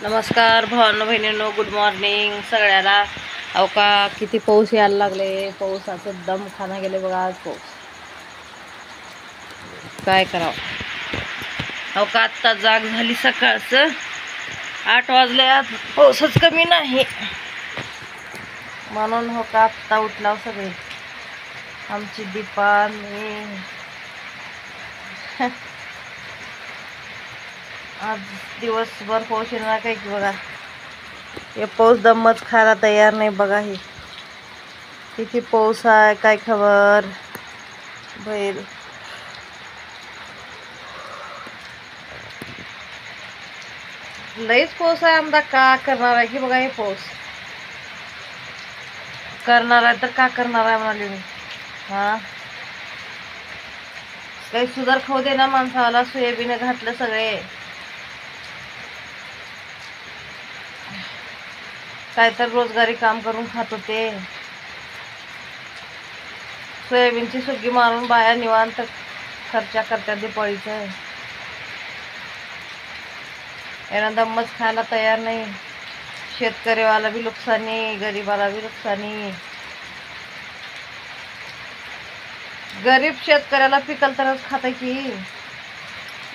नमस्कार भावांनो बहिणींनो, good morning सगळ्याला. अहो का किती पाऊस यायला लागले, पावसाचं दम खाना गेले बघा आज पाऊस. काय करावं. अहो का आत्ता जाग झाली सकाळचं 8 वाजल्यात, पाऊसच कमी नाही म्हणून हो का आत्ता उठलाव सगळे. आमची दीपा मी आज दिवसभर पाऊस येणार काय की बघा. हे पाऊस दमच खायला तयार नाही बघा. हे किती पाऊस आहे काय खबर. बैल लईच पाऊस आहे. आमदा का करणार आहे की बघा. हे पाऊस करणार आहे तर का करणार आहे म्हणाले मी. हा काही सुधार खाऊ दे ना माणसाला. सोयाबीन घातलं सगळे. काय तर रोजगारी काम करून खात होते. सोयाबीनची सुगी मारून बाया निवांत खर्चा करतात दिपाळीचं. यांना दमच खायला तयार नाही. शेतकरीवाला बी नुकसानी, गरीबाला बी नुकसानी. गरीब शेतकऱ्याला पिकल तरच खात की.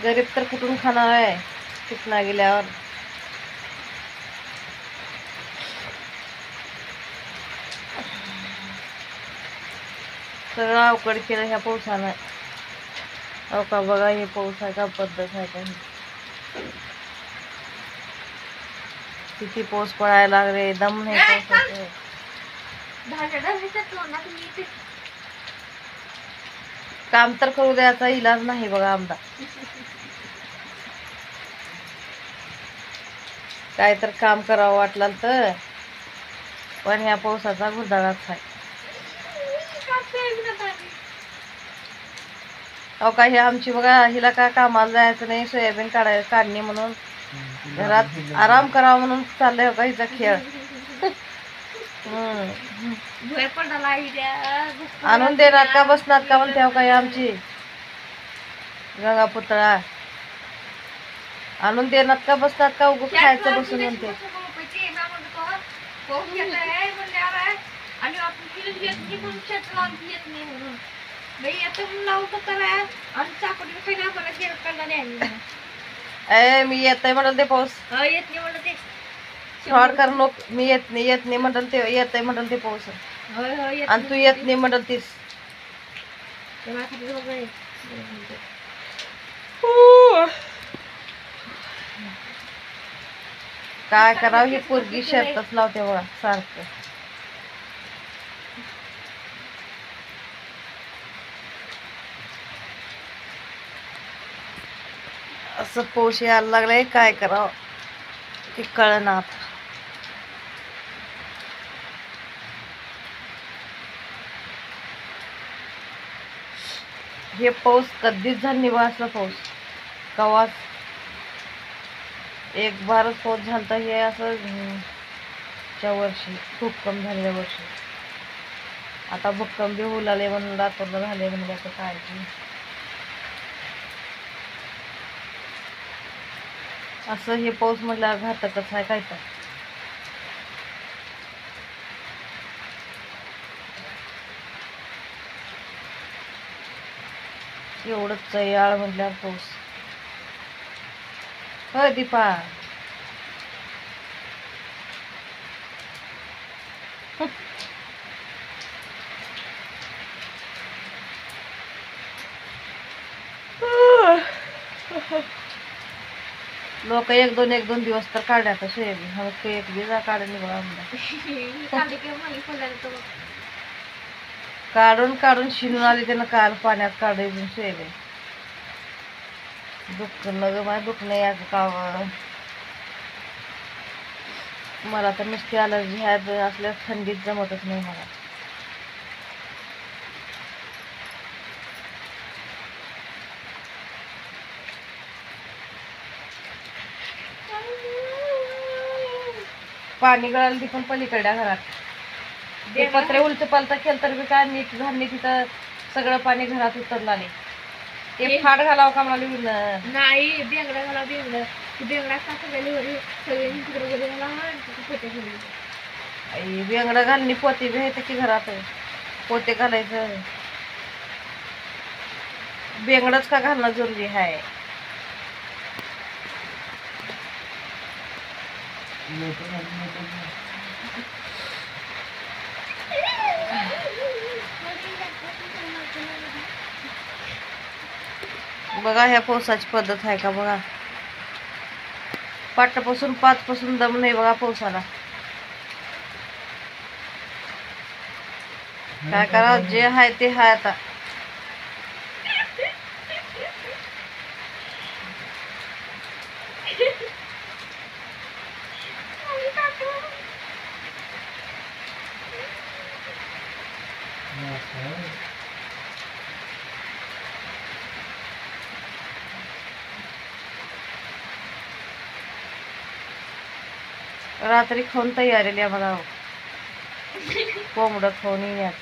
गरीब तर कुठून खाणार आहे पिकना गेल्यावर. सगळं अवघड केलं ह्या पावसानं. अहो का बघा हे पाऊस आहे का पद्धत आहे का. किती पाऊस पडायला लागले. दम नाही पावसाचं. काम तर करू द्यायचा इलाज नाही बघा आमदा. काय तर काम करावं वाटलं तर पण ह्या पावसाचा घुदळाच आहे. अहो का हे आमची बघा, हिला का कामाला जायचं नाही, सोयाबीन काढणी म्हणून घरात आराम करावा म्हणून चाललंय हो का हिचा खेळ. आणून देणार का बसणार का म्हणते हो का आमची गंगा पुतळा. आणून देणार का बसणार का उगू खायचं बसून म्हणते. मी येत नाही म्हणून ते पाऊस फ्रॉड कर नको. मी येत नाही म्हणून ते येत आहे म्हणून ते पाऊस. आणि तू येत नाही म्हणून तीस. काय करावं. ही पोरगी शर्तच लावते बघा सारखं. असं पाऊस यायला लागलाय काय करावं ते कळना आता. हे पाऊस कधीच झाला नाही बा असला पाऊस. कवाच एक बारच पाऊस झालता हे असं च्या वर्षी भूकंप झालेल्या वर्षी. आता भूकंप बी होऊ लागले म्हणून रात्रभर झाले म्हणजे असं काय की. असं हे पाऊस म्हटल्यावर घातकच आहे काय तर. एवढंच चयाळ म्हटल्यावर पाऊस. हो दीपा लोक एक दोन दिवस तर काढण्यात सोयाबीन. हा एक दिवस काढून बघा काढून शिनून आली त्यानं काल पाण्यात काढायचं सोयाबीन. दुखणं ग माझं दुखणं याचं का. मला तर नुसती अलर्जी ह्या असल्या थंडीत जमतच नाही मला. पाणी गळालं ती पण पलीकडल्या घरात. ते पत्रे उलट पालता केलं तर बी काय नीट झाली तिथं सगळं पाणी घरात उतरलं आले. ते फाड घालावं का म्हणाली नाही बेंगडं घालावं बेंगडं. बेंगडा घालणी पोते भेट की घरात पोते घालायचं बेंगडच का घालणं जरुरी आहे. बघा ह्या पावसाची पद्धत आहे का बघा. पाटापासून 5 पासून दम नाही बघा पावसाला. काय करा जे आहे ते आहे आता. रात्री खाऊन तयारीला आम्हाला कोंबडं खाऊन येण्यात.